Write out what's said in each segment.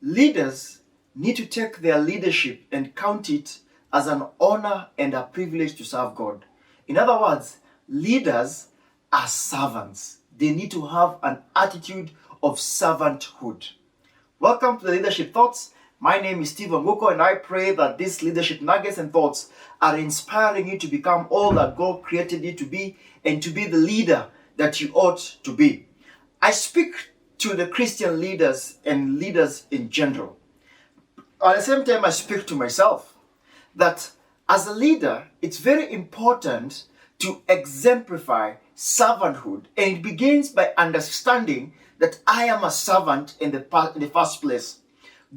Leaders need to take their leadership and count it as an honor and a privilege to serve God. In other words, leaders are servants. They need to have an attitude of servanthood. Welcome to the Leadership Thoughts. My name is Stephen Woko, and I pray that these leadership nuggets and thoughts are inspiring you to become all that God created you to be and to be the leader that you ought to be. I speak to the Christian leaders and leaders in general. At the same time, I speak to myself that as a leader, it's very important to exemplify servanthood, and it begins by understanding that I am a servant in the first place.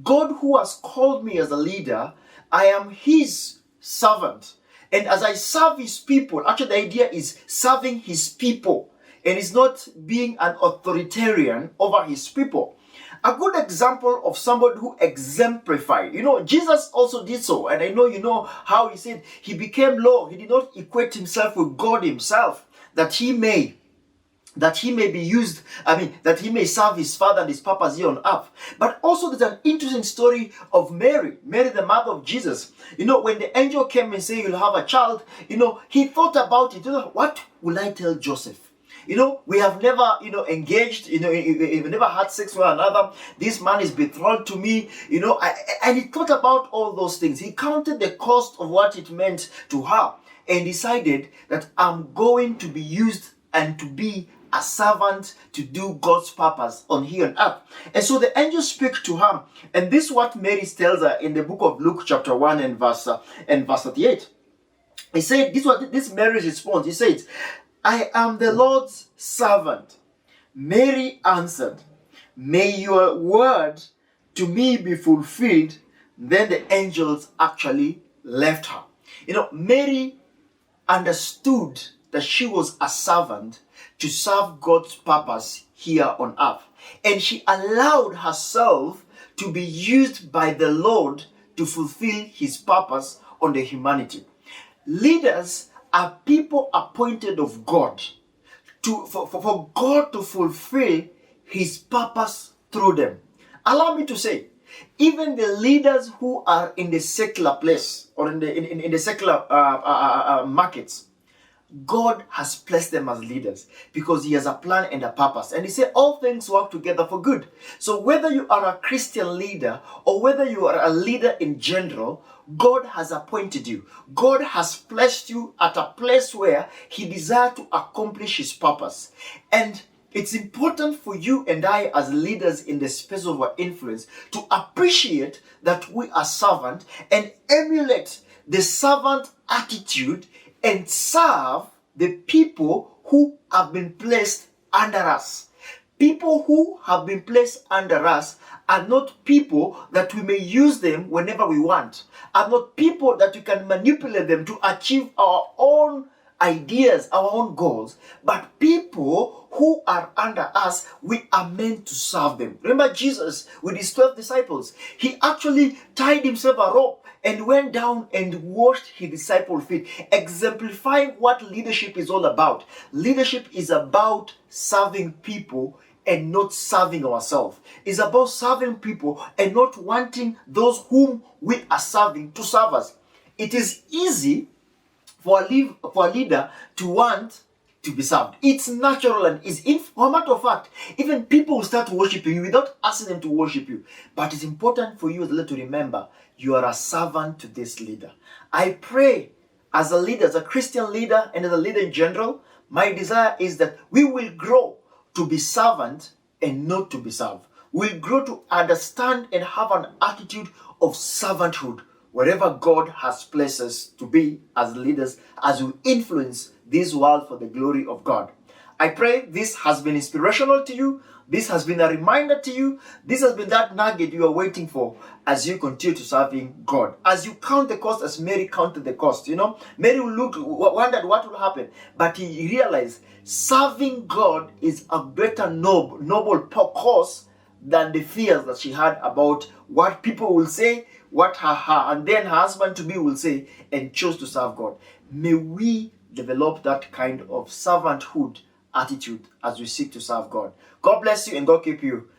God, who has called me as a leader, I am His servant. And as I serve His people, actually the idea is serving His people, and it's not being an authoritarian over His people. A good example of somebody who exemplified, Jesus also did so, and I know you know how He said He became low. He did not equate Himself with God Himself, that He may be used, that He may serve His Father and His purpose here on earth. But also there's an interesting story of Mary, the mother of Jesus. When the angel came and said, you'll have a child, he thought about it. What will I tell Joseph? We have never, engaged, we've never had sex with one another. This man is betrothed to me, and he thought about all those things. He counted the cost of what it meant to her and decided that I'm going to be used and to be a servant to do God's purpose on here on earth. And so the angel speaks to her, and this is what Mary tells her in the book of Luke chapter 1 and verse 38. He said, this Mary's response, he says, I am the Lord's servant. Mary answered, may your word to me be fulfilled. Then the angels actually left her. Mary understood that she was a servant to serve God's purpose here on earth. And she allowed herself to be used by the Lord to fulfill His purpose on the humanity. Leaders are people appointed of God for God to fulfill His purpose through them. Allow me to say, even the leaders who are in the secular place or in the secular markets, God has placed them as leaders because He has a plan and a purpose. And He said all things work together for good. So whether you are a Christian leader or whether you are a leader in general, God has appointed you. God has placed you at a place where He desires to accomplish His purpose. And it's important for you and I as leaders in the space of our influence to appreciate that we are servant and emulate the servant attitude and serve the people who have been placed under us. People who have been placed under us are not people that we may use them whenever we want, are not people that we can manipulate them to achieve our own ideas, our own goals, but people who are under us, we are meant to serve them. Remember Jesus with His 12 disciples, He actually tied Himself a rope and went down and washed His disciples' feet, exemplifying what leadership is all about. Leadership is about serving people and not serving ourselves. It's about serving people and not wanting those whom we are serving to serve us. It is easy for a leader to want to be served. It's natural and is for a matter of fact, even people will start worshiping you without asking them to worship you. But it's important for you as a leader to remember you are a servant to this leader. I pray as a leader, as a Christian leader and as a leader in general, my desire is that we will grow to be servant and not to be served. We'll grow to understand and have an attitude of servanthood wherever God has placed us to be as leaders, as we influence this world for the glory of God. I pray this has been inspirational to you. This has been a reminder to you. This has been that nugget you are waiting for as you continue to serving God. As you count the cost, as Mary counted the cost, Mary wondered what will happen, but he realized serving God is a better noble cause than the fears that she had about what people will say, what her and then her husband to be will say, and chose to serve God. May we develop that kind of servanthood attitude as we seek to serve God. God bless you and God keep you.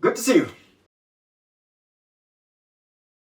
Good to see you.